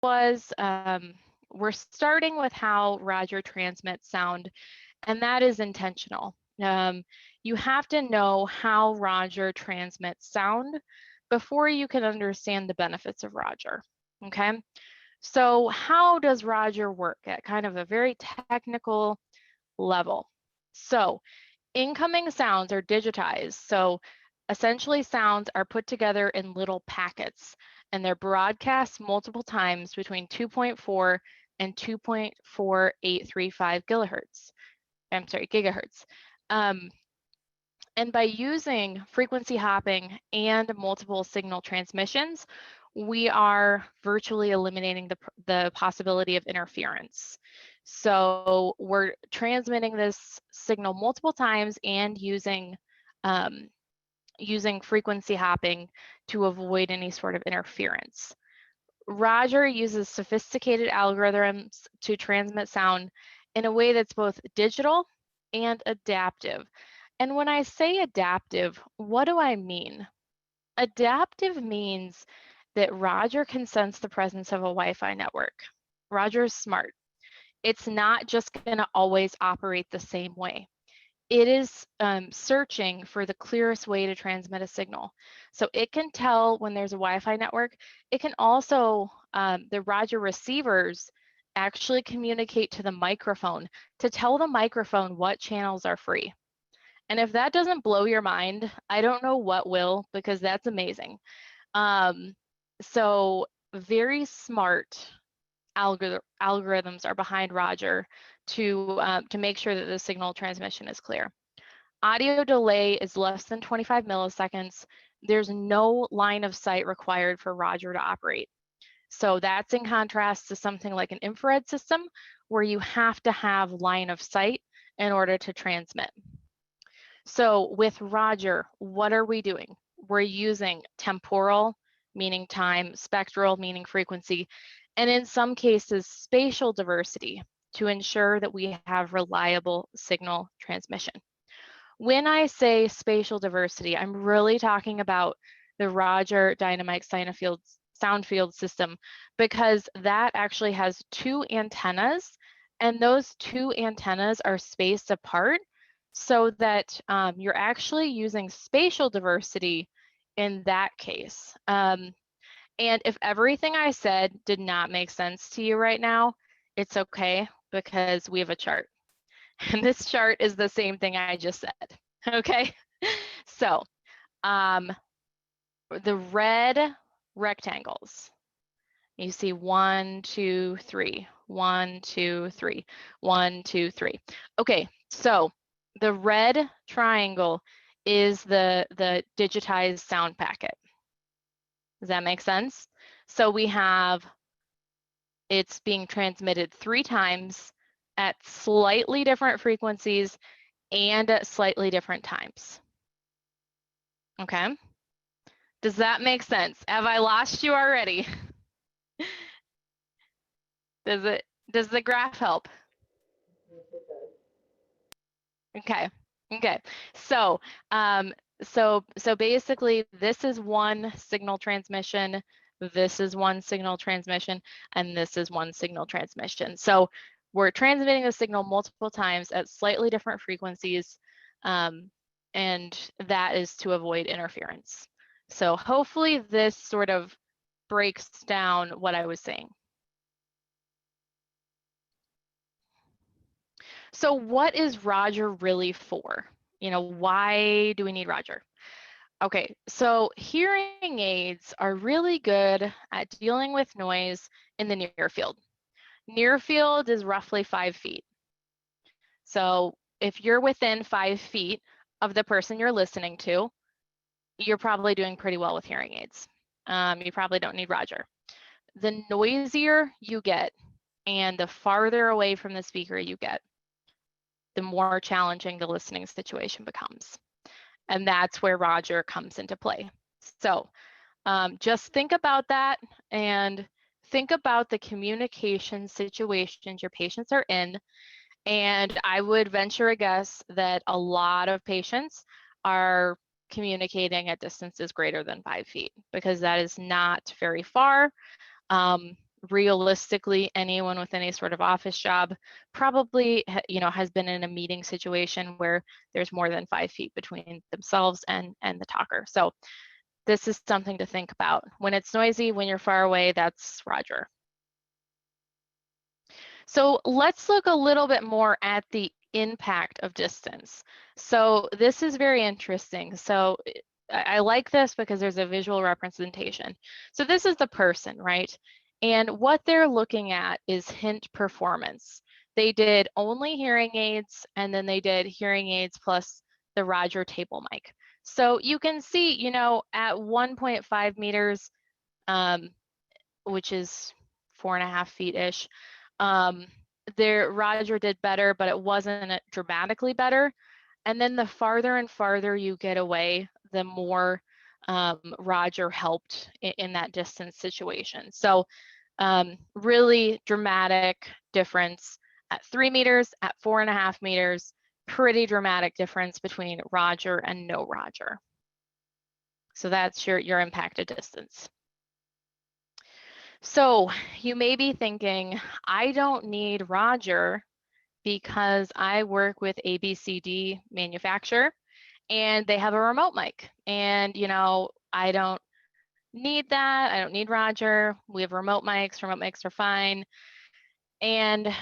was we're starting with how Roger transmits sound, and that is intentional. You have to know how Roger transmits sound before you can understand the benefits of Roger, okay? So how does Roger work at kind of a very technical level? So incoming sounds are digitized. So essentially sounds are put together in little packets and they're broadcast multiple times between 2.4 and 2.4835 gigahertz. And by using frequency hopping and multiple signal transmissions, we are virtually eliminating the possibility of interference. So we're transmitting this signal multiple times and using frequency hopping to avoid any sort of interference. Roger uses sophisticated algorithms to transmit sound in a way that's both digital and adaptive. And when I say adaptive, what do I mean? Adaptive means that Roger can sense the presence of a Wi-Fi network. Roger is smart. It's not just going to always operate the same way. It is searching for the clearest way to transmit a signal. So it can tell when there's a Wi-Fi network. It can also, the Roger receivers actually communicate to the microphone to tell the microphone what channels are free. And if that doesn't blow your mind, I don't know what will, because that's amazing. So very smart algorithms are behind Roger to make sure that the signal transmission is clear. Audio delay is less than 25 milliseconds. There's no line of sight required for Roger to operate. So that's in contrast to something like an infrared system where you have to have line of sight in order to transmit. So with Roger, what are we doing? We're using temporal, meaning time, spectral, meaning frequency, and in some cases, spatial diversity to ensure that we have reliable signal transmission. When I say spatial diversity, I'm really talking about the Roger dynamic sound field system, because that actually has two antennas, and those two antennas are spaced apart so that you're actually using spatial diversity in that case. And if everything I said did not make sense to you right now, it's okay, because we have a chart. And this chart is the same thing I just said, okay? So the red rectangles, you see 1, 2, 3, 1, 2, 3, 1, 2, 3. Okay, so the red triangle is the digitized sound packet. Does that make sense? So we have, it's being transmitted 3 times at slightly different frequencies and at slightly different times. Okay? Does that make sense? Have I lost you already? Does the graph help? Okay. Okay. So so basically this is one signal transmission, this is one signal transmission, and this is one signal transmission. So we're transmitting the signal multiple times at slightly different frequencies, and that is to avoid interference. So hopefully this sort of breaks down what I was saying. So what is Roger really for? You know, why do we need Roger? Okay, so hearing aids are really good at dealing with noise in the near field. Near field is roughly 5 feet. So if you're within 5 feet of the person you're listening to, you're probably doing pretty well with hearing aids. You probably don't need Roger. The noisier you get and the farther away from the speaker you get, the more challenging the listening situation becomes. And that's where Roger comes into play. So just think about that and think about the communication situations your patients are in. And I would venture a guess that a lot of patients are communicating at distances greater than 5 feet, because that is not very far. realistically, anyone with any sort of office job probably, has been in a meeting situation where there's more than 5 feet between themselves and the talker. So this is something to think about. When it's noisy, when you're far away, that's Roger. So let's look a little bit more at the impact of distance. So this is very interesting. So I like this because there's a visual representation. So this is the person, right? And what they're looking at is hint performance. They did only hearing aids, and then they did hearing aids plus the Roger table mic. So you can see, at 1.5 meters, which is 4.5 feet-ish, there Roger did better, but it wasn't dramatically better. And then the farther and farther you get away, the more Roger helped in that distance situation. So really dramatic difference at 3 meters, at 4.5 meters, pretty dramatic difference between Roger and no Roger. So that's your impacted distance. So you may be thinking, I don't need Roger because I work with ABCD manufacturer and they have a remote mic. And, I don't need that. I don't need Roger. We have remote mics. Remote mics are fine. And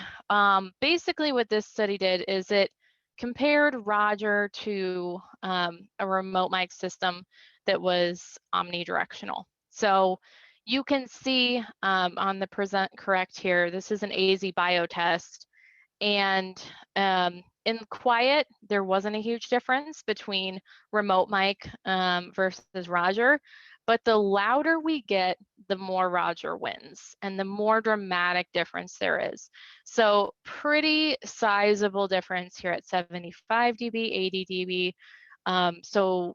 basically what this study did is it compared Roger to a remote mic system that was omnidirectional. So you can see on the present correct here, this is an AZ bio test. And in quiet, there wasn't a huge difference between remote mic versus Roger, but the louder we get, the more Roger wins and the more dramatic difference there is. So pretty sizable difference here at 75 dB, 80 dB. So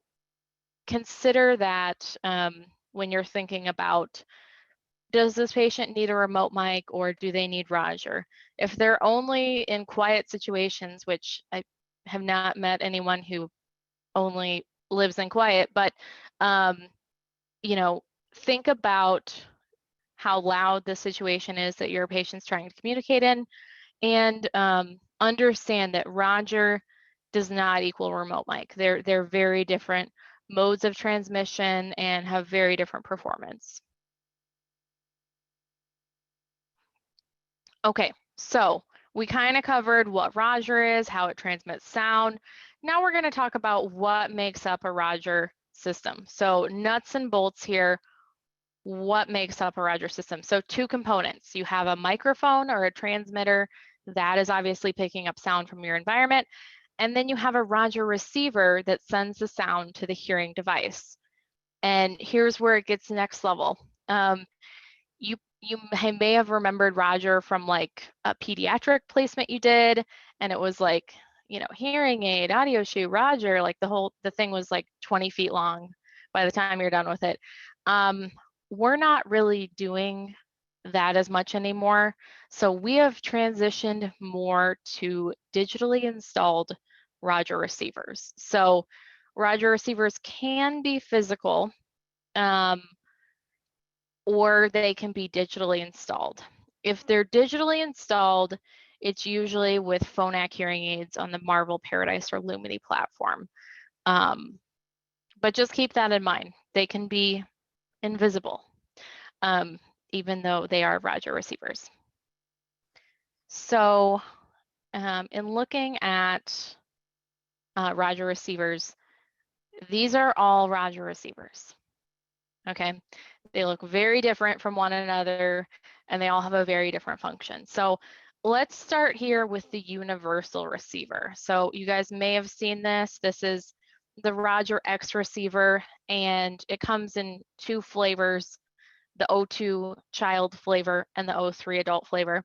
consider that when you're thinking about, does this patient need a remote mic or do they need Roger? If they're only in quiet situations, which I have not met anyone who only lives in quiet, but think about how loud the situation is that your patient's trying to communicate in, and understand that Roger does not equal remote mic. They're very different modes of transmission and have very different performance. Okay, so we kind of covered what Roger is, how it transmits sound. Now we're going to talk about what makes up a Roger system. So nuts and bolts here, what makes up a Roger system? So 2 components. You have a microphone or a transmitter that is obviously picking up sound from your environment. And then you have a Roger receiver that sends the sound to the hearing device. And here's where it gets next level. You may have remembered Roger from like a pediatric placement you did, and it was like, hearing aid, audio shoe, Roger, like the thing was like 20 feet long by the time you're done with it. We're not really doing that as much anymore. So we have transitioned more to digitally installed Roger receivers. So Roger receivers can be physical, or they can be digitally installed. If they're digitally installed, it's usually with Phonak hearing aids on the Marvel Paradise or Lumini platform. But just keep that in mind. They can be invisible, even though they are Roger receivers. So in looking at Roger receivers, these are all Roger receivers. Okay, they look very different from one another, and they all have a very different function. So let's start here with the universal receiver. So you guys may have seen this. This is the Roger X receiver, and it comes in 2 flavors, the O2 child flavor and the O3 adult flavor.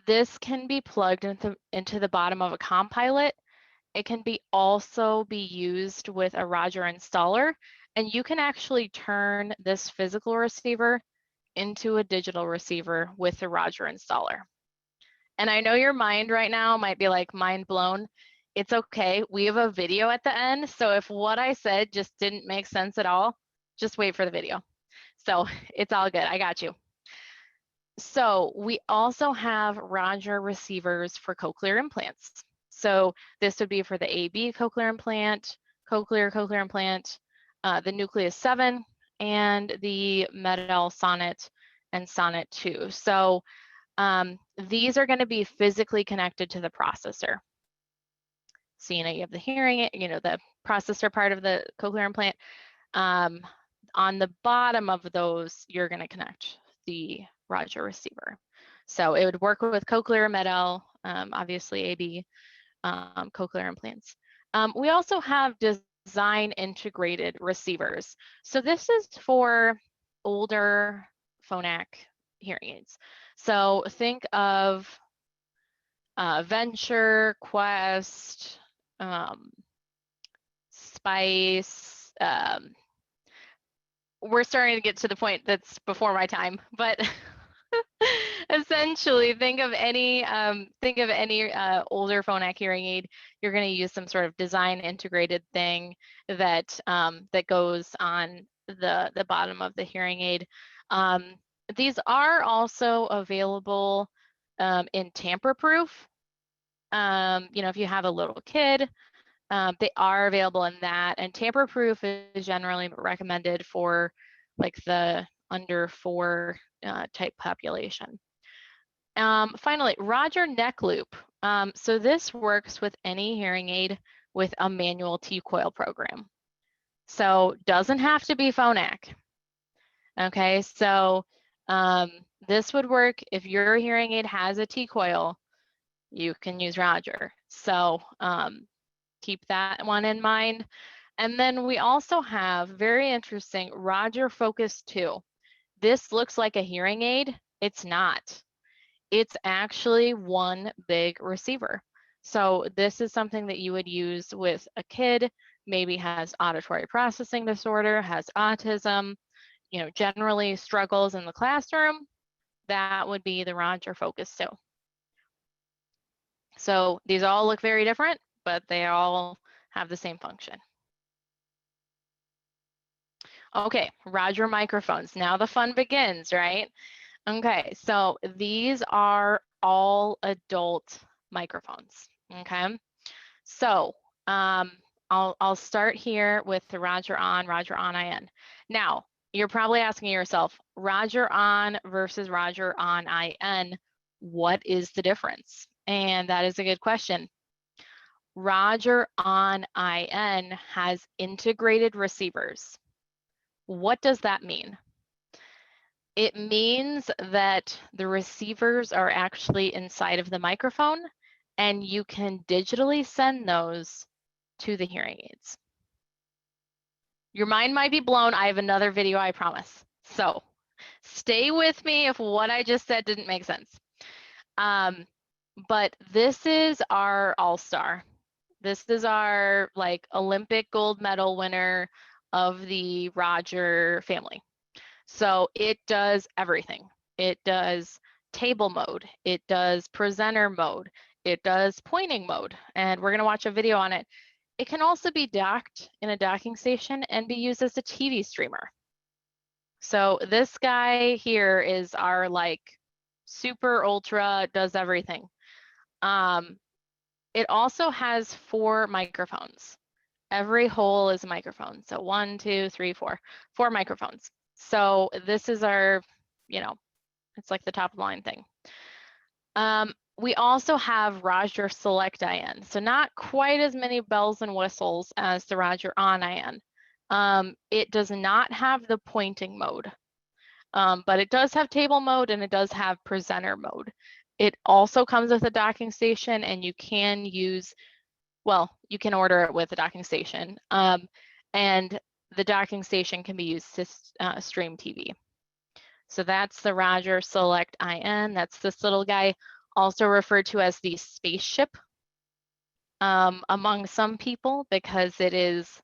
This can be plugged into the bottom of a Compilot. It can also be used with a Roger installer, and you can actually turn this physical receiver into a digital receiver with the Roger installer. And I know your mind right now might be like mind blown. It's okay. We have a video at the end. So if what I said just didn't make sense at all, just wait for the video. So it's all good. I got you. So we also have Roger receivers for cochlear implants. So this would be for the AB cochlear implant, cochlear implant, the NWHA 7, and the MED-EL Sonnet and Sonnet 2. So these are going to be physically connected to the processor. So, you have the hearing, the processor part of the cochlear implant. On the bottom of those, you're going to connect the Roger receiver. So it would work with cochlear, MED-EL, obviously AB, cochlear implants. We also have design integrated receivers. So this is for older Phonak hearing aids. So think of Venture, Quest, Spice. We're starting to get to the point that's before my time, but essentially think of any older Phonak hearing aid. You're going to use some sort of design integrated thing that that goes on the bottom of the hearing aid. These are also available in tamper-proof. If you have a little kid, they are available in that, and tamper-proof is generally recommended for like the under 4 type population. Finally, Roger neck loop. So this works with any hearing aid with a manual T-coil program. So doesn't have to be Phonak. Okay, so this would work if your hearing aid has a T-coil, you can use Roger. So keep that one in mind. And then we also have, very interesting, Roger Focus 2. This looks like a hearing aid. It's not. It's actually one big receiver. So this is something that you would use with a kid, maybe has auditory processing disorder, has autism, generally struggles in the classroom. That would be the Roger Focus 2. So these all look very different, but they all have the same function. Okay, Roger microphones. Now the fun begins, right? Okay, so these are all adult microphones. Okay, so I'll start here with the Roger on IN. Now you're probably asking yourself, Roger on versus Roger on IN, what is the difference? And that is a good question. Roger on IN has integrated receivers. What does that mean? It means that the receivers are actually inside of the microphone, and you can digitally send those to the hearing aids. Your mind might be blown. I have another video, I promise. So stay with me if what I just said didn't make sense. But this is our all-star. This is our Olympic gold medal winner of the Roger family. So it does everything. It does table mode, it does presenter mode, it does pointing mode, and we're gonna watch a video on it. It can also be docked in a docking station and be used as a TV streamer. So this guy here is our super ultra, does everything. It also has 4 microphones. Every hole is a microphone. So 1, 2, 3, 4 microphones. So this is our, it's like the top of the line thing. We also have Roger Select IN. So not quite as many bells and whistles as the Roger On IN. It does not have the pointing mode, but it does have table mode and it does have presenter mode. It also comes with a docking station, and you can use, well, you can order it with a docking station. And the docking station can be used to stream TV. So that's the Roger Select IN. That's this little guy, also referred to as the spaceship among some people, because it is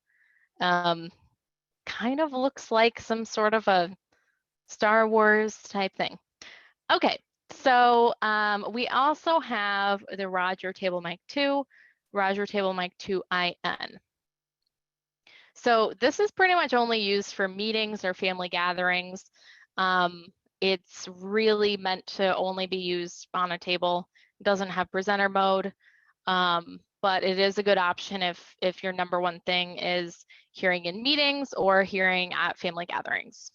kind of looks like some sort of a Star Wars type thing. Okay, so we also have the Roger Table Mic 2, Roger Table Mic 2 IN. So this is pretty much only used for meetings or family gatherings. It's really meant to only be used on a table. It doesn't have presenter mode, but it is a good option if your number one thing is hearing in meetings or hearing at family gatherings.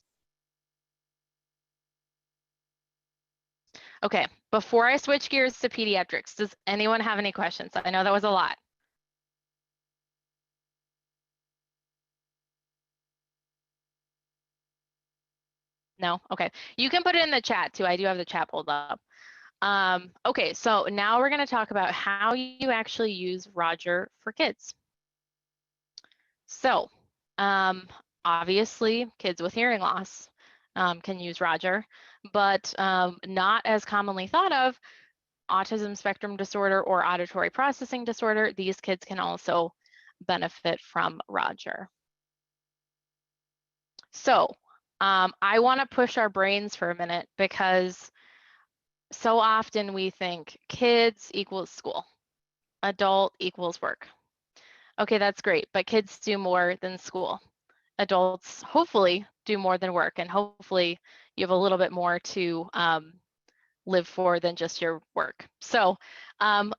Okay, before I switch gears to pediatrics, does anyone have any questions? I know that was a lot. No? Okay. You can put it in the chat too. I do have the chat pulled up. Okay, so now we're going to talk about how you actually use Roger for kids. So, obviously, kids with hearing loss can use Roger, but not as commonly thought of, autism spectrum disorder or auditory processing disorder, these kids can also benefit from Roger. So, I want to push our brains for a minute because so often we think kids equals school, adult equals work. Okay, that's great, but kids do more than school. Adults hopefully do more than work, and hopefully you have a little bit more to live for than just your work. So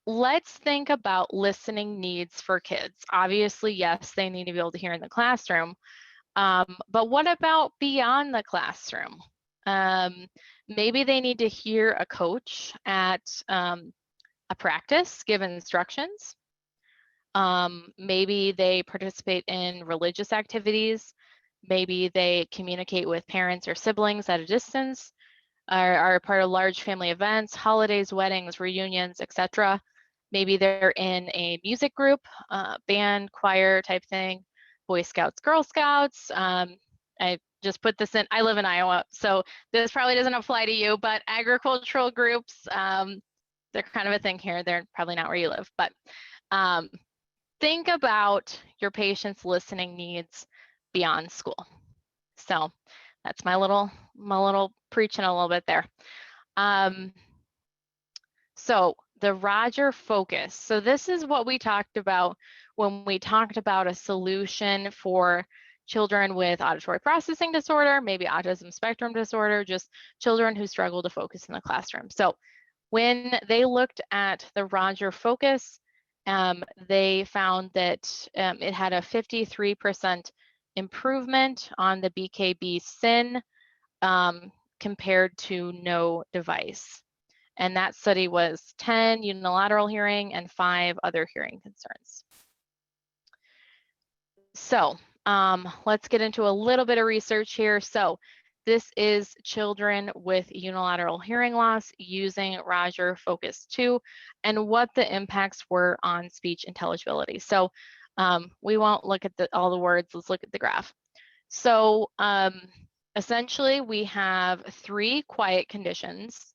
let's think about listening needs for kids. Obviously, yes, they need to be able to hear in the classroom, but what about beyond the classroom? Maybe they need to hear a coach at a practice, give instructions. Maybe they participate in religious activities. Maybe they communicate with parents or siblings at a distance, are part of large family events, holidays, weddings, reunions, etc. Maybe they're in a music group, band, choir type thing, Boy Scouts, Girl Scouts. I just put this in, I live in Iowa, so this probably doesn't apply to you, but agricultural groups, they're kind of a thing here. They're probably not where you live, but think about your patient's listening needs beyond school. So that's my little preaching a little bit there. So the Roger focus. So this is what we talked about when we talked about a solution for children with auditory processing disorder, maybe autism spectrum disorder, just children who struggle to focus in the classroom. So when they looked at the Roger focus, they found that it had a 53% improvement on the BKB SIN compared to no device. And that study was 10 unilateral hearing and 5 other hearing concerns. So let's get into a little bit of research here. So this is children with unilateral hearing loss using Roger Focus 2 and what the impacts were on speech intelligibility. So we won't look at all the words, let's look at the graph. So essentially we have 3 quiet conditions.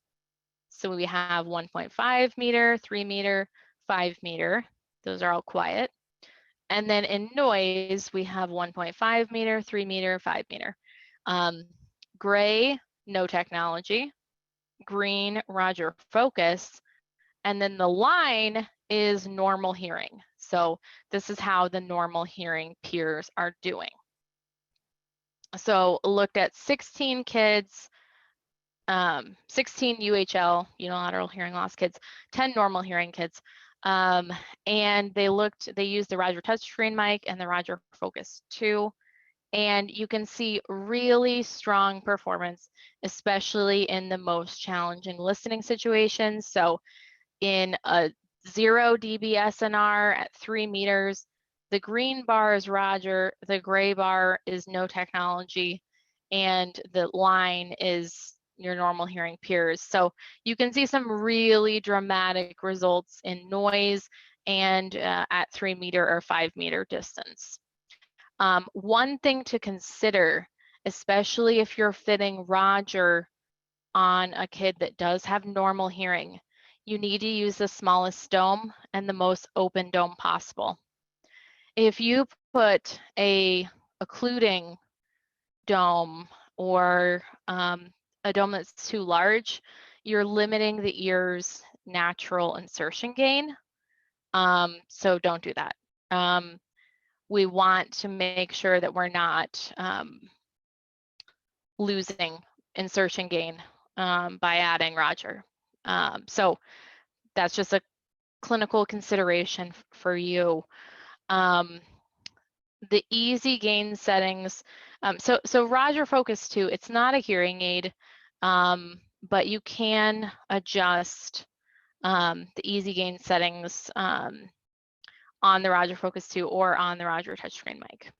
So we have 1.5 meter, 3 meter, 5 meter. Those are all quiet. And then in noise, we have 1.5 meter, 3 meter, 5 meter. Gray, no technology. Green, Roger Focus. And then the line is normal hearing. So this is how the normal hearing peers are doing. So looked at 16 kids, 16 UHL, unilateral hearing loss kids, 10 normal hearing kids. And they used the Roger touchscreen mic and the Roger Focus 2. And you can see really strong performance, especially in the most challenging listening situations. So in a 0 dB SNR at 3 meters, the green bar is Roger, the gray bar is no technology, and the line is your normal hearing peers. So you can see some really dramatic results in noise and at 3 meter or 5 meter distance. One thing to consider, especially if you're fitting Roger on a kid that does have normal hearing, you need to use the smallest dome and the most open dome possible. If you put a occluding dome or a dome that's too large, you're limiting the ear's natural insertion gain. So don't do that. we want to make sure that we're not losing insertion gain by adding Roger. So that's just a clinical consideration for you. The easy gain settings. So Roger Focus 2, it's not a hearing aid, but you can adjust the easy gain settings on the Roger Focus 2 or on the Roger touchscreen mic.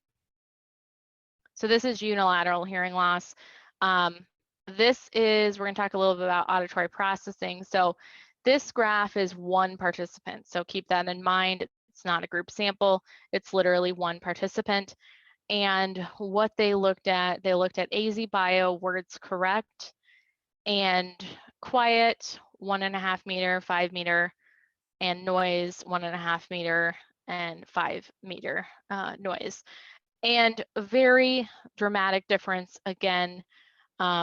So this is unilateral hearing loss. This is, we're going to talk a little bit about auditory processing. So this graph is one participant. So keep that in mind. It's not a group sample. It's literally one participant. And what they looked at AZ Bio, words correct, and quiet, 1.5 meter, 5 meter, and noise, 1.5 meter and 5 meter noise. And a very dramatic difference, again,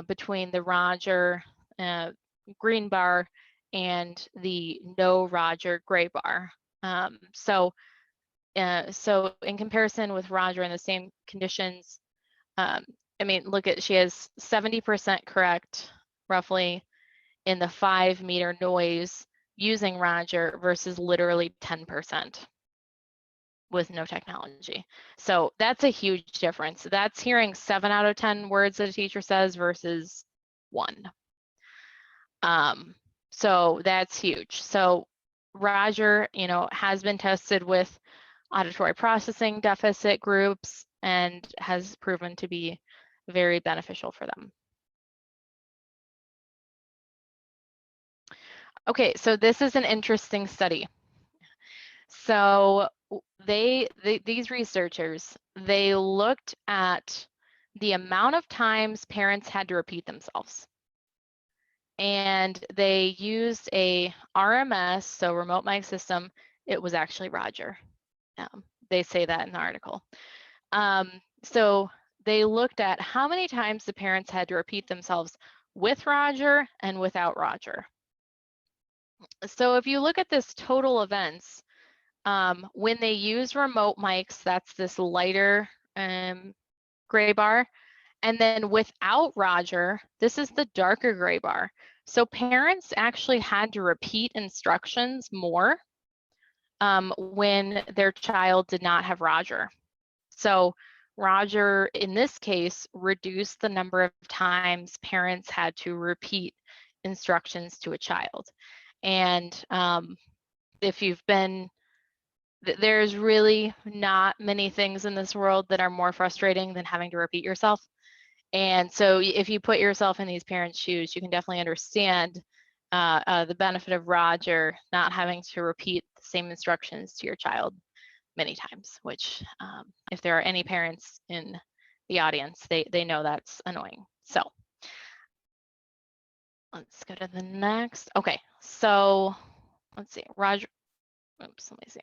between the Roger green bar and the no Roger gray bar. So in comparison with Roger in the same conditions, I mean, look at, she has 70% correct, roughly, in the 5 meter noise using Roger versus literally 10% with no technology. So that's a huge difference. That's hearing 7 out of 10 words that a teacher says versus 1. So that's huge. So Roger, you know, has been tested with auditory processing deficit groups and has proven to be very beneficial for them. Okay, so this is an interesting study. So these researchers, they looked at the amount of times parents had to repeat themselves. And they used a RMS, so remote mic system. It was actually Roger. They say that in the article. So they looked at how many times the parents had to repeat themselves with Roger and without Roger. So if you look at this total events, when they use remote mics, that's this lighter gray bar. And then without Roger, this is the darker gray bar. So parents actually had to repeat instructions more when their child did not have Roger. So Roger, in this case, reduced the number of times parents had to repeat instructions to a child. And if you've been, there's really not many things in this world that are more frustrating than having to repeat yourself. And so if you put yourself in these parents' shoes, you can definitely understand the benefit of Roger not having to repeat the same instructions to your child many times, which if there are any parents in the audience, they know that's annoying. So let's go to the next. Okay, so let's see, Roger, oops, let me see.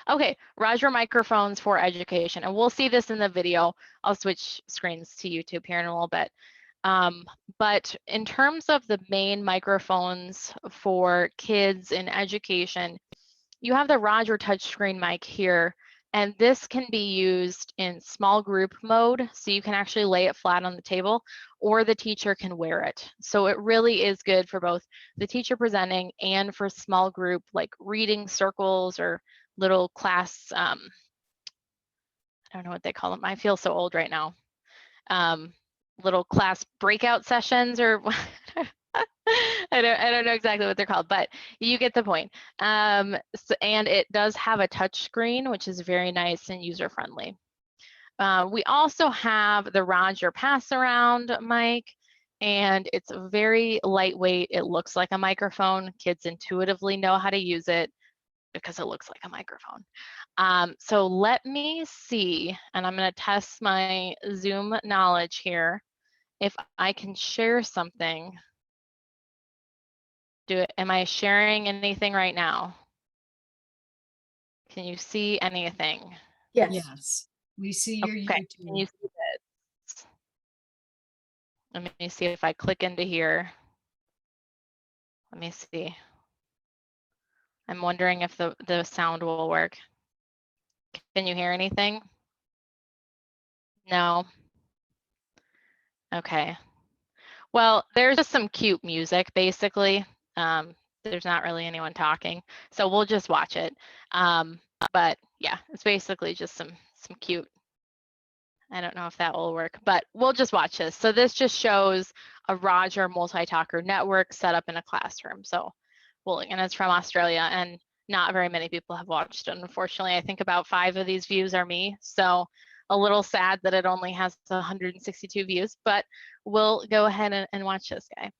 Okay, Roger microphones for education, and we'll see this in the video. I'll switch screens to YouTube here in a little bit. But in terms of the main microphones for kids in education, you have the Roger touchscreen mic here, and this can be used in small group mode, so you can actually lay it flat on the table, or the teacher can wear it. So it really is good for both the teacher presenting and for small group, like reading circles or little class, I don't know what they call them. I feel so old right now. Little class breakout sessions, or I don't know exactly what they're called, but you get the point. And it does have a touch screen, which is very nice and user friendly. We also have the Roger pass around mic, and it's very lightweight. It looks like a microphone. Kids intuitively know how to use it because it looks like a microphone. So let me see, and I'm going to test my Zoom knowledge here, if I can share something. Am I sharing anything right now? Can you see anything? Yes. Yes. We see your okay. YouTube. Can you see this? Let me see if I click into here. Let me see. I'm wondering if the sound will work. Can you hear anything? No. Okay. Well, there's just some cute music, basically. There's not really anyone talking, so we'll just watch it. But yeah, it's basically just some cute. I don't know if that will work, but we'll just watch this. So this just shows a Roger multi-talker network set up in a classroom. So, well, and it's from Australia, and not very many people have watched it. Unfortunately, I think about 5 of these views are me. So a little sad that it only has 162 views, but we'll go ahead and watch this guy.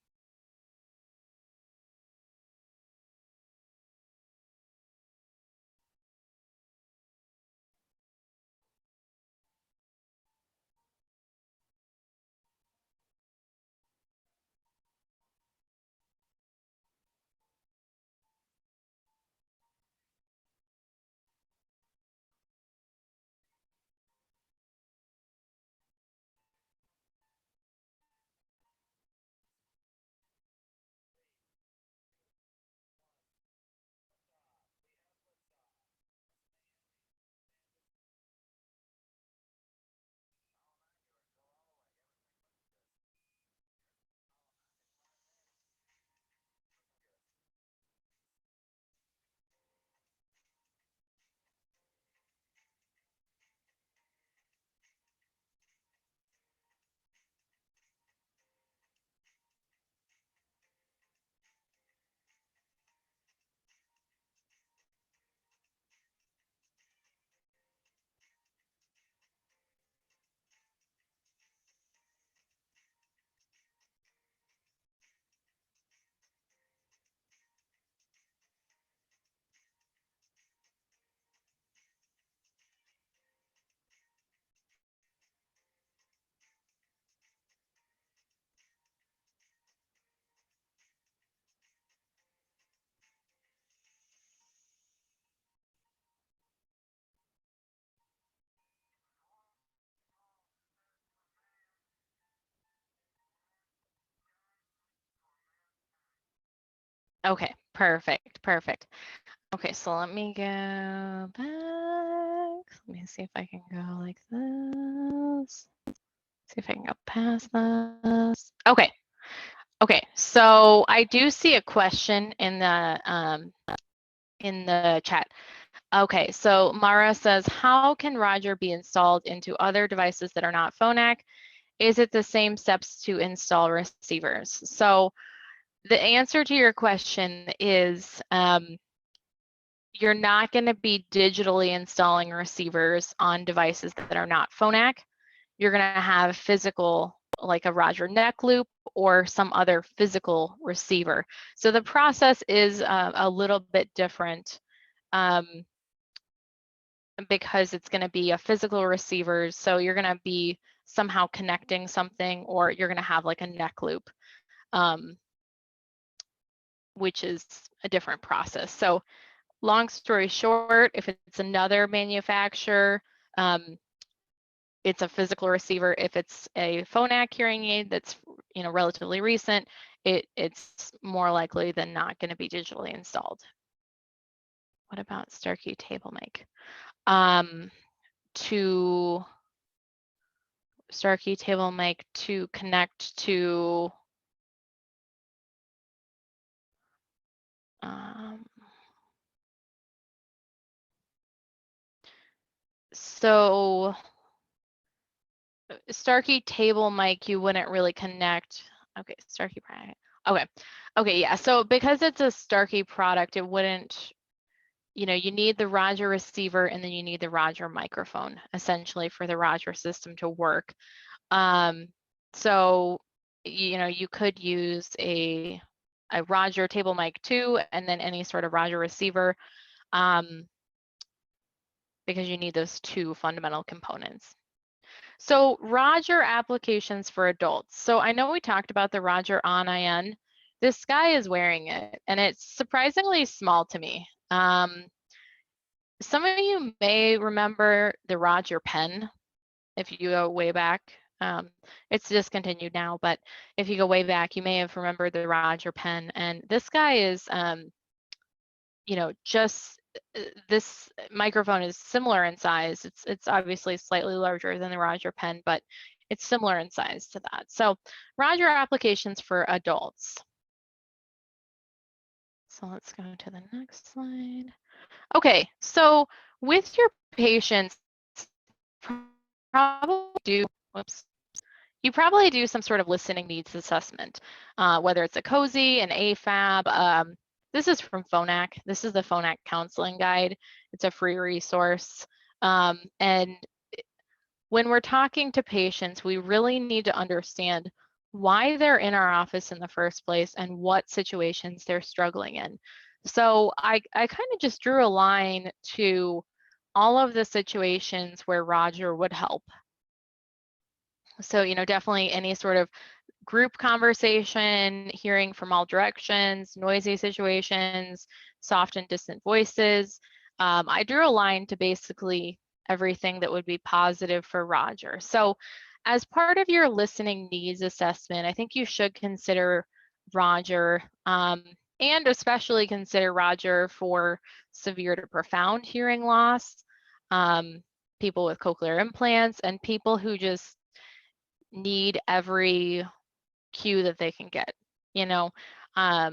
Okay, perfect. Okay, so let me go back. Let me see if I can go like this. See if I can go past this. Okay. Okay, so I do see a question in the chat. Okay, so Mara says, how can Roger be installed into other devices that are not Phonak? Is it the same steps to install receivers? So the answer to your question is you're not going to be digitally installing receivers on devices that are not Phonak. You're going to have physical, like a Roger neck loop or some other physical receiver. So the process is a little bit different because it's going to be a physical receiver. So you're going to be somehow connecting something, or you're going to have like a neck loop, which is a different process. So long story short, if it's another manufacturer, it's a physical receiver. If it's a Phonak hearing aid that's relatively recent, it's more likely than not going to be digitally installed. What about Starkey table mic? To Starkey table mic to connect to so Starkey table mic, you wouldn't really connect. Okay, Starkey product. Okay, yeah. So because it's a Starkey product, it wouldn't, you need the Roger receiver and then you need the Roger microphone essentially for the Roger system to work. So, you could use a Roger table mic too, and then any sort of Roger receiver, because you need those two fundamental components. So Roger applications for adults. So I know we talked about the Roger On IN. This guy is wearing it, and it's surprisingly small to me. Some of you may remember the Roger pen if you go way back. It's discontinued now, but if you go way back, you may have remembered the Roger pen. And this guy is, just this microphone is similar in size. It's obviously slightly larger than the Roger pen, but it's similar in size to that. So Roger applications for adults. So let's go to the next slide. Okay, so with your patients, you probably do some sort of listening needs assessment, whether it's a COSI, an AFAB. This is from Phonak. This is the Phonak counseling guide. It's a free resource. And when we're talking to patients, we really need to understand why they're in our office in the first place and what situations they're struggling in. So I kind of just drew a line to all of the situations where Roger would help. So, you know, definitely any sort of group conversation, hearing from all directions, noisy situations, soft and distant voices. I drew a line to basically everything that would be positive for Roger. So as part of your listening needs assessment, I think you should consider Roger, and especially consider Roger for severe to profound hearing loss, people with cochlear implants, and people who just need every cue that they can get. You know, a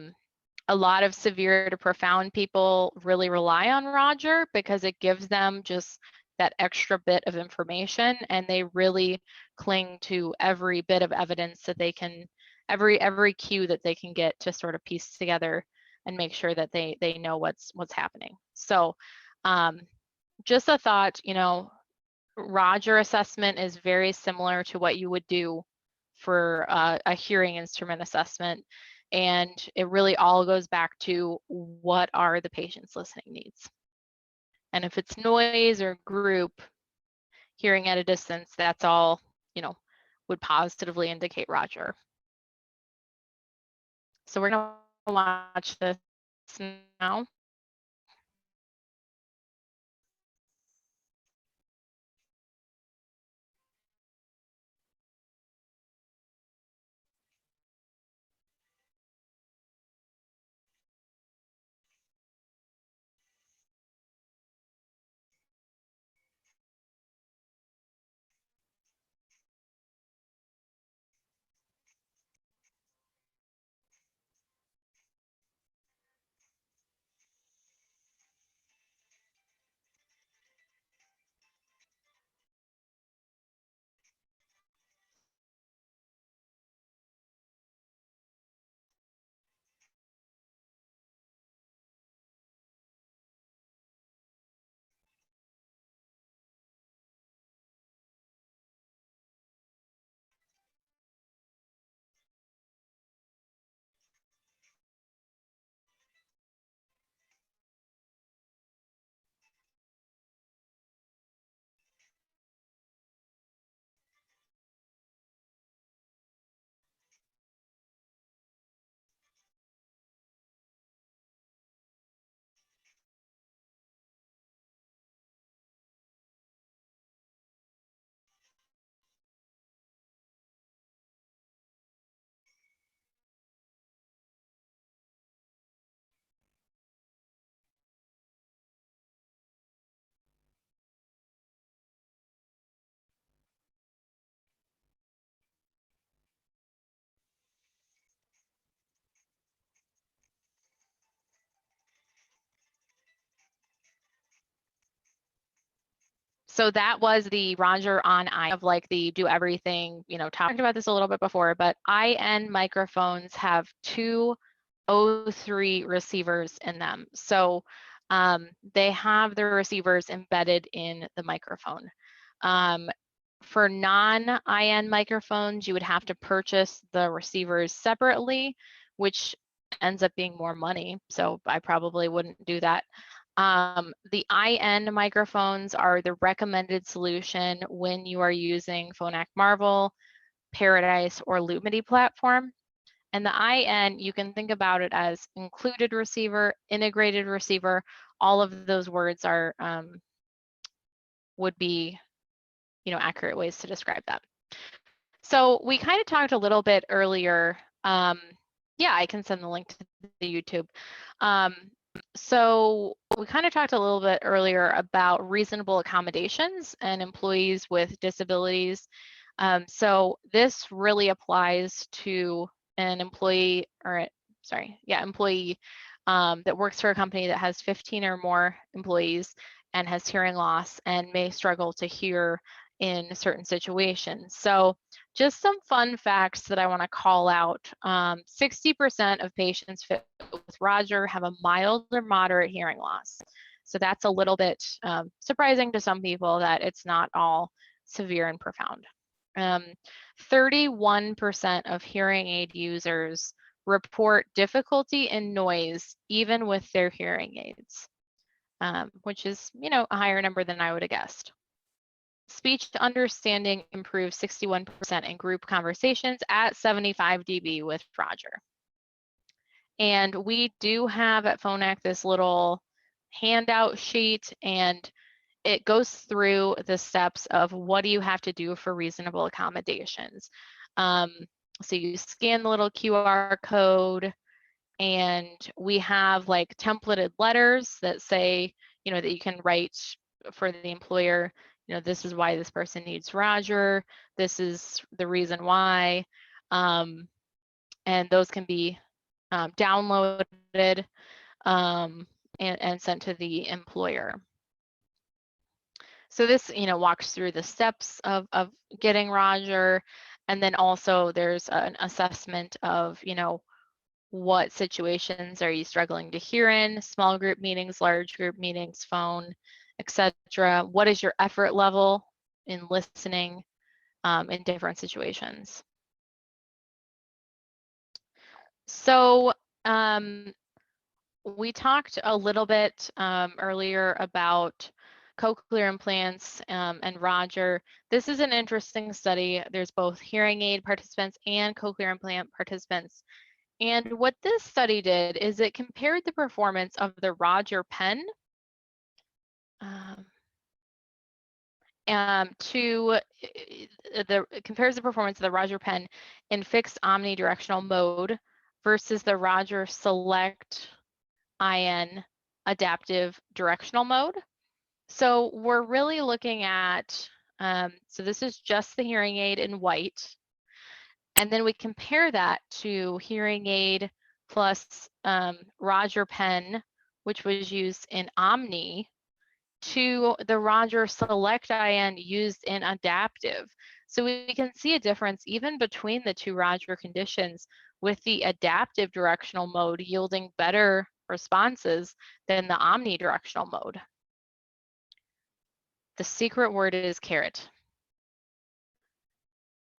lot of severe to profound people really rely on Roger because it gives them just that extra bit of information, and they really cling to every bit of evidence that they can, every cue that they can get to sort of piece together and make sure that they know what's happening. So just a thought, you know, Roger assessment is very similar to what you would do for a hearing instrument assessment. And it really all goes back to what are the patient's listening needs. And if it's noise or group, hearing at a distance, that's all, you know, would positively indicate Roger. So we're gonna watch this now. So that was the Roger on I of like the do everything, you know, talked about this a little bit before, but IN microphones have two O3 receivers in them. So they have the receivers embedded in the microphone. For non-IN microphones, you would have to purchase the receivers separately, which ends up being more money. So I probably wouldn't do that. The IN microphones are the recommended solution when you are using Phonak Marvel, Paradise, or Lumity platform. And the IN, you can think about it as included receiver, integrated receiver. All of those words are would be, you know, accurate ways to describe that. So we kind of talked a little bit earlier. Yeah, I can send the link to the YouTube. So we kind of talked a little bit earlier about reasonable accommodations and employees with disabilities. So this really applies to an employee employee that works for a company that has 15 or more employees and has hearing loss and may struggle to hear in certain situations. So just some fun facts that I want to call out. 60% of patients fit with Roger have a mild or moderate hearing loss. So that's a little bit surprising to some people that it's not all severe and profound. 31% of hearing aid users report difficulty in noise even with their hearing aids, which is, a higher number than I would have guessed. Speech understanding improves 61% in group conversations at 75 dB with Roger. And we do have at Phonak this little handout sheet, and it goes through the steps of what do you have to do for reasonable accommodations. So you scan the little QR code, and we have like templated letters that say, that you can write for the employer, this is why this person needs Roger, this is the reason why, and those can be downloaded and sent to the employer. So this, walks through the steps of getting Roger, and then also there's an assessment of, what situations are you struggling to hear in, small group meetings, large group meetings, phone, etc. What is your effort level in listening in different situations? So we talked a little bit earlier about cochlear implants and Roger. This is an interesting study. There's both hearing aid participants and cochlear implant participants. And what this study did is it compared the performance of the Roger pen compares the performance of the Roger pen in fixed omnidirectional mode versus the Roger Select IN adaptive directional mode. So we're really looking at, so this is just the hearing aid in white. And then we compare that to hearing aid plus Roger pen, which was used in Omni, to the Roger Select IN used in adaptive. So we can see a difference even between the two Roger conditions, with the adaptive directional mode yielding better responses than the omnidirectional mode. The secret word is carrot.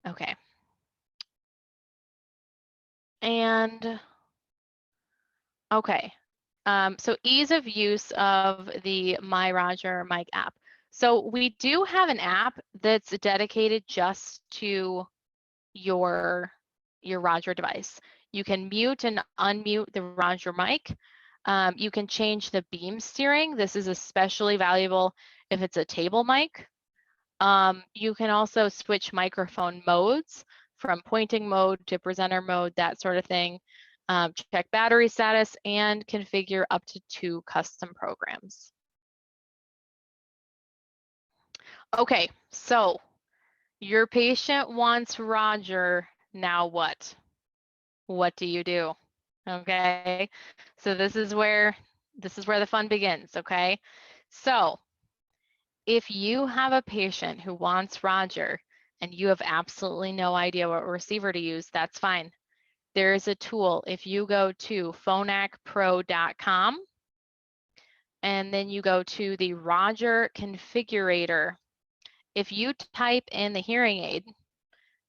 Okay. And okay, so ease of use of the My Roger mic app. So we do have an app that's dedicated just to your Roger device. You can mute and unmute the Roger mic. You can change the beam steering. This is especially valuable if it's a table mic. You can also switch microphone modes from pointing mode to presenter mode, that sort of thing. Check battery status and configure up to 2 custom programs. Okay, so your patient wants Roger, now what? What do you do? Okay, so this is where the fun begins, okay? So if you have a patient who wants Roger and you have absolutely no idea what receiver to use, that's fine. There is a tool. If you go to phonakpro.com and then you go to the Roger configurator, if you type in the hearing aid,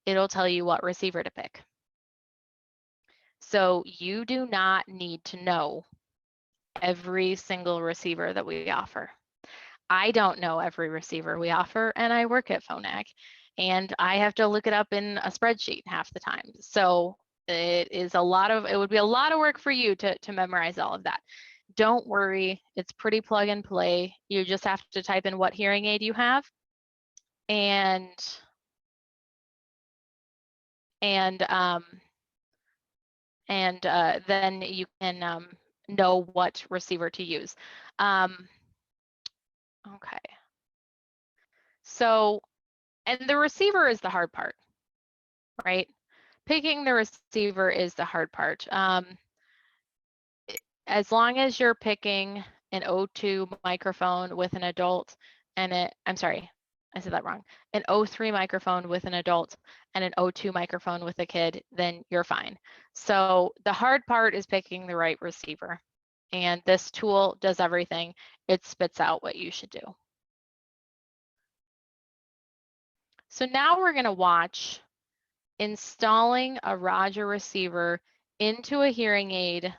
it'll tell you what receiver to pick. So you do not need to know every single receiver that we offer. I don't know every receiver we offer, and I work at Phonak, and I have to look it up in a spreadsheet half the time. So it would be a lot of work for you to memorize all of that. Don't worry, it's pretty plug and play. You just have to type in what hearing aid you have, and then you can know what receiver to use. Okay. So, and the receiver is the hard part, right? Picking the receiver is the hard part. As long as you're picking an O2 microphone with an adult and I'm sorry, I said that wrong. An O3 microphone with an adult and an O2 microphone with a kid, then you're fine. So the hard part is picking the right receiver. And this tool does everything. It spits out what you should do. So now we're going to watch installing a Roger receiver into a hearing aid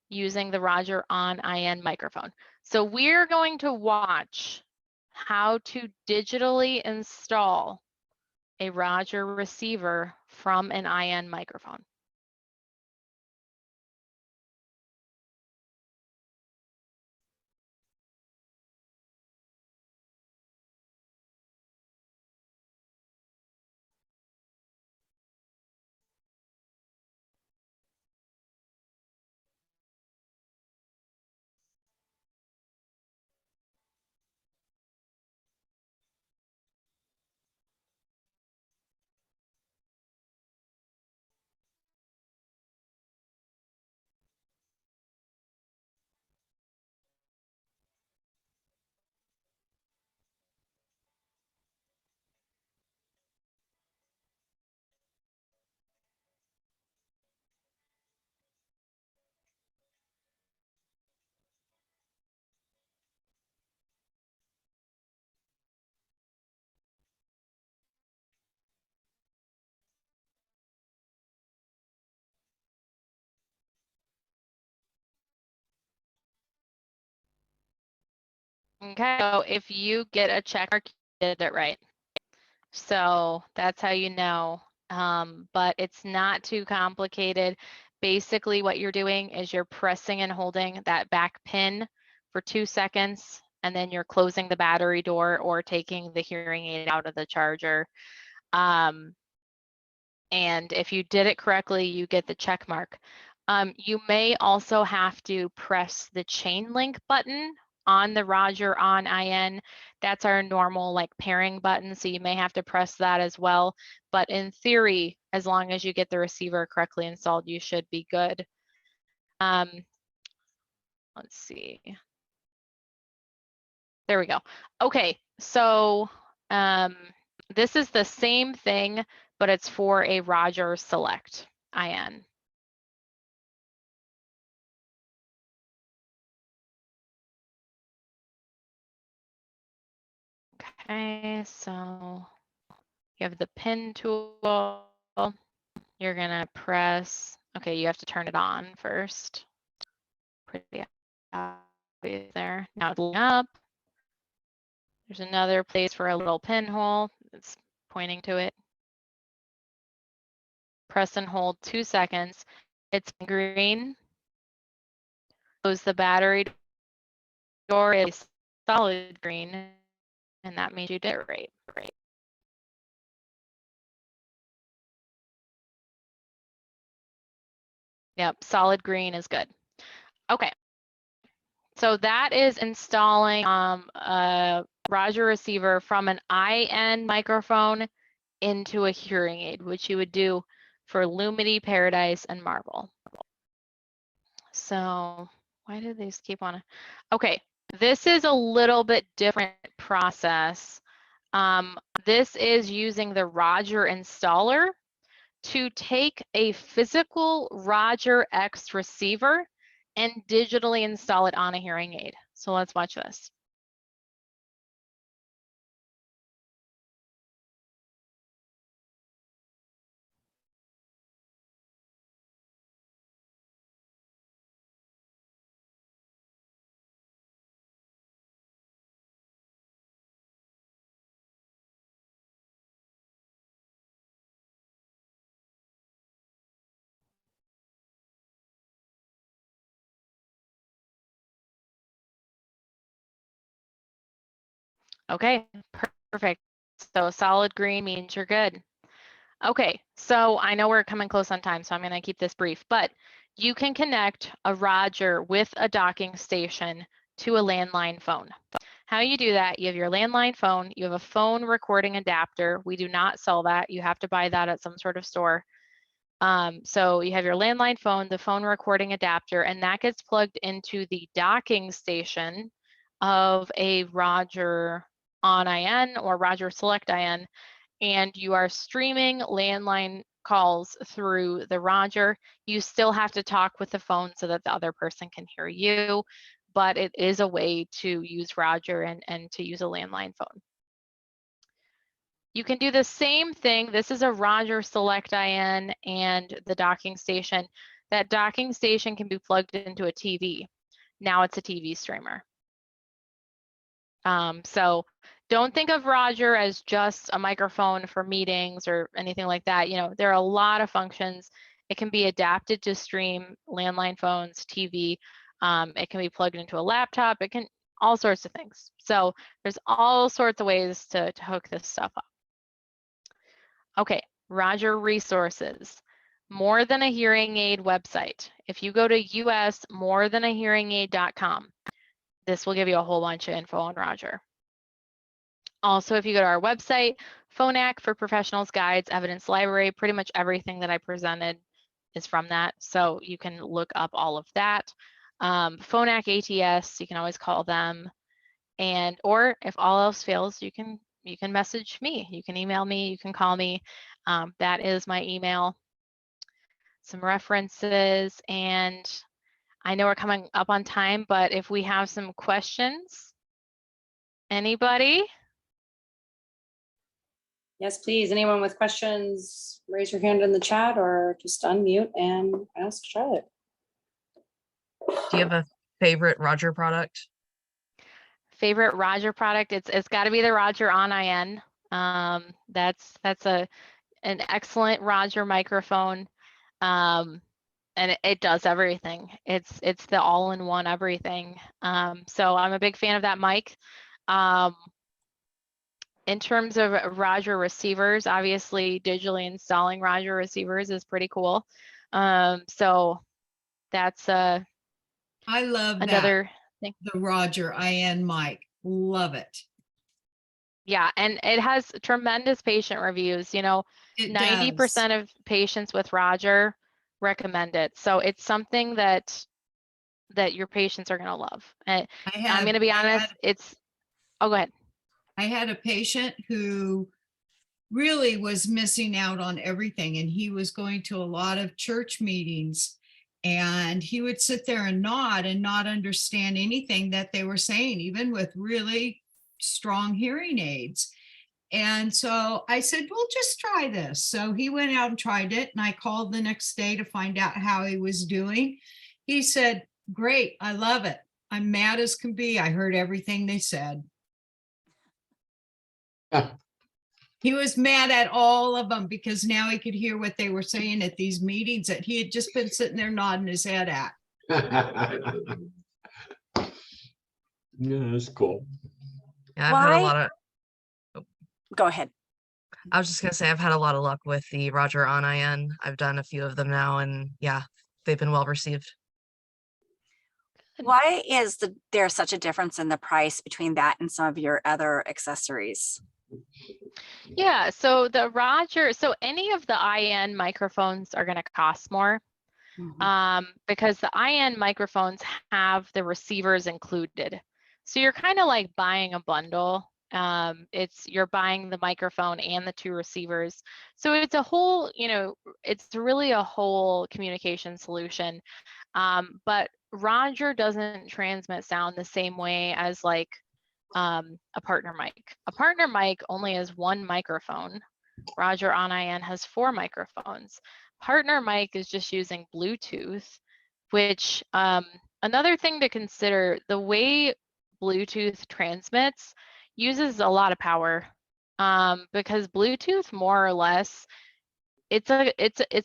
using the Roger on IN microphone. So we're going to watch how to digitally install a Roger receiver from an IN microphone. Okay, so if you get a check mark, you did it right. So that's how you know, but it's not too complicated. Basically what you're doing is you're pressing and holding that back pin for 2 seconds, and then you're closing the battery door or taking the hearing aid out of the charger. And if you did it correctly, you get the check mark. You may also have to press the chain link button on the Roger on IN. That's our normal like pairing button, so you may have to press that as well. But in theory, as long as you get the receiver correctly installed, you should be good. Let's see. There we go. Okay, so this is the same thing, but it's for a Roger Select IN. Okay, so you have the pin tool. You're gonna press, okay, you have to turn it on first. Pretty obvious there. Now it's up. There's another place for a little pinhole that's pointing to it. Press and hold 2 seconds. It's green. Close the battery door. It's solid green, and that means you did it right. Yep, solid green is good. Okay. So that is installing a Roger receiver from an IN microphone into a hearing aid, which you would do for Lumity, Paradise, and Marvel. So why do these keep on? Okay, this is a little bit different process. This is using the Roger installer to take a physical Roger X receiver and digitally install it on a hearing aid. So let's watch this. Okay, perfect. So solid green means you're good. Okay, so I know we're coming close on time, so I'm going to keep this brief, but you can connect a Roger with a docking station to a landline phone. How you do that, you have your landline phone, you have a phone recording adapter. We do not sell that. You have to buy that at some sort of store. So you have your landline phone, the phone recording adapter, and that gets plugged into the docking station of a Roger on IN or Roger Select IN, and you are streaming landline calls through the Roger. You still have to talk with the phone so that the other person can hear you, but it is a way to use Roger and to use a landline phone. You can do the same thing. This is a Roger Select IN and the docking station. That docking station can be plugged into a TV. Now it's a TV streamer. So don't think of Roger as just a microphone for meetings or anything like that. You know, there are a lot of functions. It can be adapted to stream landline phones, TV. It can be plugged into a laptop. It can all sorts of things. So there's all sorts of ways to hook this stuff up. Okay, Roger resources. More Than a Hearing Aid website. If you go to usmorethanhearingaid.com, this will give you a whole bunch of info on Roger. Also, if you go to our website, Phonak for Professionals Guides, Evidence Library, pretty much everything that I presented is from that. So you can look up all of that. Phonak ATS, you can always call them. And, or if all else fails, you can message me, you can email me, you can call me. That is my email. Some references, and I know we're coming up on time, but if we have some questions, anybody? Yes, please. Anyone with questions, raise your hand in the chat or just unmute and ask Charlotte. Do you have a favorite Roger product? Favorite Roger product? It's got to be the Roger on IN. That's an excellent Roger microphone, and it does everything. It's the all-in-one everything. So I'm a big fan of that mic. In terms of Roger receivers, obviously digitally installing Roger receivers is pretty cool. So that's I love another thing. The Roger IN mic. Love it. Yeah, and it has tremendous patient reviews. You know, 90% of patients with Roger recommend it. So it's something that your patients are going to love. And I'm going to be honest, oh, go ahead. I had a patient who really was missing out on everything, and he was going to a lot of church meetings, and he would sit there and nod and not understand anything that they were saying, even with really strong hearing aids. And so I said, well, just try this. So he went out and tried it, and I called the next day to find out how he was doing. He said, great, I love it. I'm mad as can be. I heard everything they said. He was mad at all of them because now he could hear what they were saying at these meetings that he had just been sitting there nodding his head at. Yeah, that's cool. Yeah, I've had a lot of. Go ahead. I was just gonna say I've had a lot of luck with the Roger on IN. I've done a few of them now, and yeah, they've been well received. Why is there such a difference in the price between that and some of your other accessories? Yeah, so the Roger, so any of the IN microphones are going to cost more. Because the IN microphones have the receivers included. So you're kind of like buying a bundle. You're buying the microphone and the 2 receivers. So it's a whole, you know, it's really a whole communication solution. But Roger doesn't transmit sound the same way as like a partner mic. A partner mic only has 1 microphone. Roger on IN has 4 microphones. Partner mic is just using Bluetooth, which another thing to consider, the way Bluetooth transmits uses a lot of power because Bluetooth more or less, it's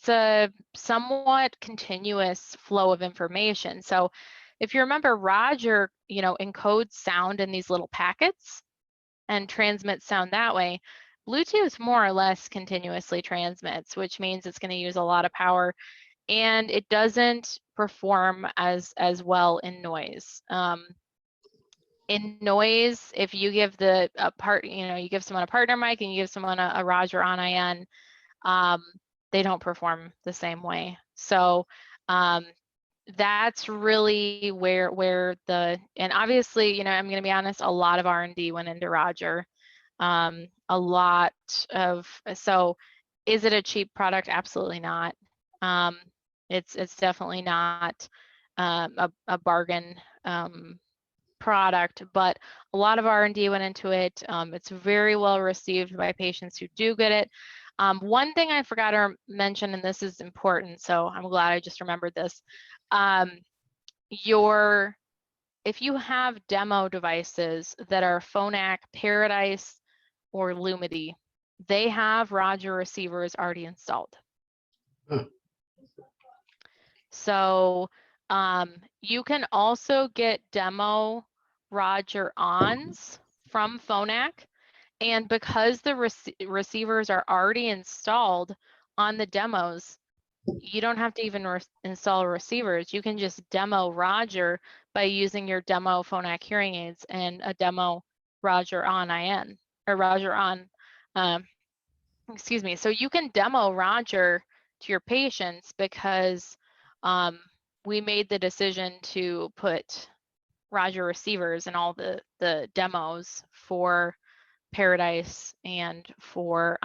a somewhat continuous flow of information. So if you remember, Roger, you know, encodes sound in these little packets and transmits sound that way. Bluetooth more or less continuously transmits, which means it's going to use a lot of power. and it doesn't perform as well in noise. In noise, if you give you give someone a partner mic and you give someone a Roger on IN, they don't perform the same way. So that's really where and obviously, you know, I'm going to be honest, a lot of R&D went into Roger. So is it a cheap product? Absolutely not. It's definitely not a bargain product, but a lot of R&D went into it. It's very well received by patients who do get it. One thing I forgot to mention, and this is important, so I'm glad I just remembered this. If you have demo devices that are Phonak, Paradise, or Lumity, they have Roger receivers already installed. Huh. So you can also get demo Roger ons from Phonak, and because the receivers are already installed on the demos, you don't have to even install receivers. You can just demo Roger by using your demo Phonak hearing aids and a demo Roger on IN or Roger on, excuse me. So you can demo Roger to your patients because we made the decision to put Roger receivers in all the demos for Paradise and for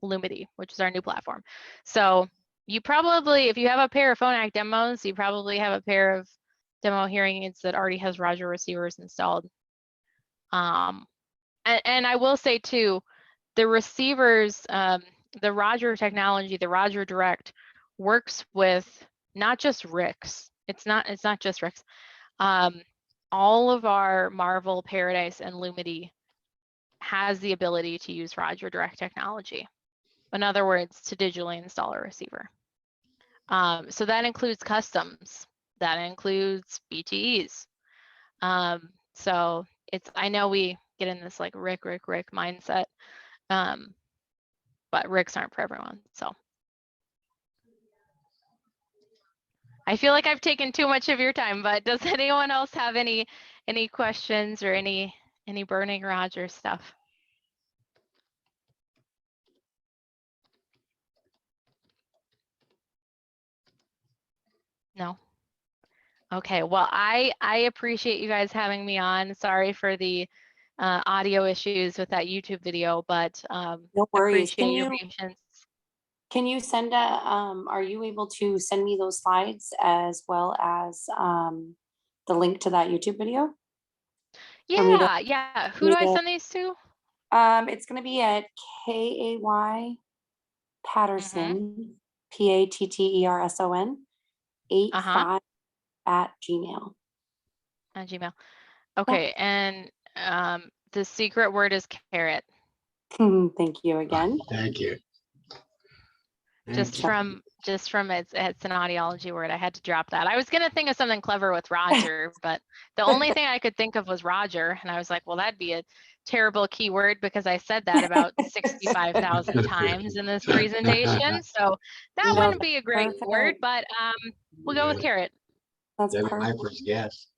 Lumity, which is our new platform. So you probably, if you have a pair of Phonak demos, you probably have a pair of demo hearing aids that already has Roger receivers installed. And I will say too, the receivers, the Roger technology, the Roger Direct works with not just RICs. It's not just RICs. All of our Marvel, Paradise, and Lumity has the ability to use Roger Direct technology. In other words, to digitally install a receiver. So that includes customs, that includes BTEs. So I know we get in this like Rick mindset, but RICs aren't for everyone. So I feel like I've taken too much of your time, but does anyone else have any questions or any burning Roger stuff? No? Okay, well, I appreciate you guys having me on. Sorry for the audio issues with that YouTube video, but No worries. appreciate your patience. Can you send are you able to send me those slides as well as the link to that YouTube video? Yeah. Who do I send these to? It's going to be at KAY Patterson, PATTERSON 85 at Gmail. On Gmail. Okay, and the secret word is carrot. Thank you again. Thank you. Just from it's an audiology word. I had to drop that. I was gonna think of something clever with Roger, but the only thing I could think of was Roger, and I was like, well, that'd be a terrible keyword because I said that about 65,000 times in this presentation. So that wouldn't be a great word, but we'll go with carrot. That's That was my perfect. first guess.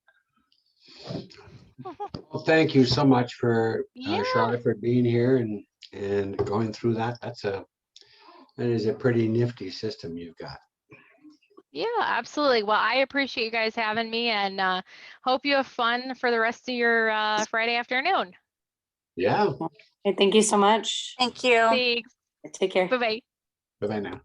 Well, thank you so much for Charlotte for being here and going through that. That is a pretty nifty system you've got. Yeah, absolutely. Well, I appreciate you guys having me, and hope you have fun for the rest of your Friday afternoon. Yeah. Hey, thank you so much. Thank you. Thanks. Take care. Bye-bye. Bye-bye now.